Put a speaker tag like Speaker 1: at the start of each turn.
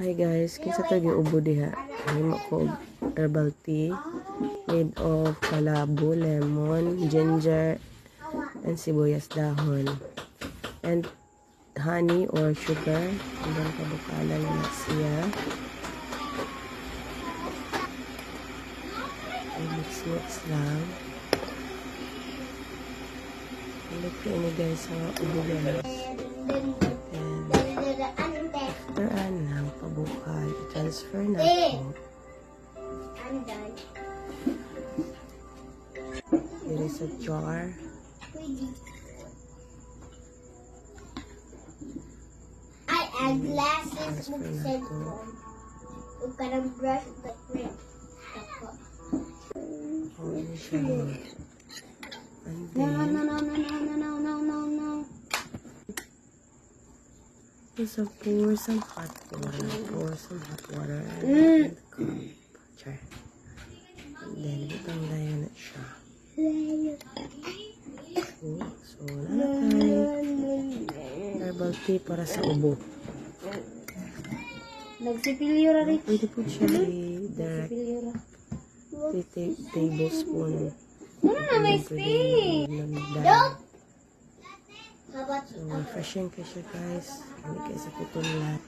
Speaker 1: Hi guys, kinsa to giubo diha? Himo ko herbal tea made of kalabo, lemon, ginger, and sibuyas dahon. And honey or sugar. And then kabukalan na siya. Mix lang. Look ini guys sa ubo guys. After ng pabukal, transfer na po. Here is a jar.
Speaker 2: I add glasses with cellphone. You can brush the print.
Speaker 1: Holy shit. And then, so pour some hot water. Pour some hot water in the cup. Char. And then, butang tayo na siya. So, herbal tea para sa ubo.
Speaker 2: Nagsipilyo ra rin.
Speaker 1: Pwede po siya i-direct 3 tablespoon.
Speaker 2: Ano na may space? How about
Speaker 1: So, refreshing ka siya guys. Hindi kayo sa putol lahat.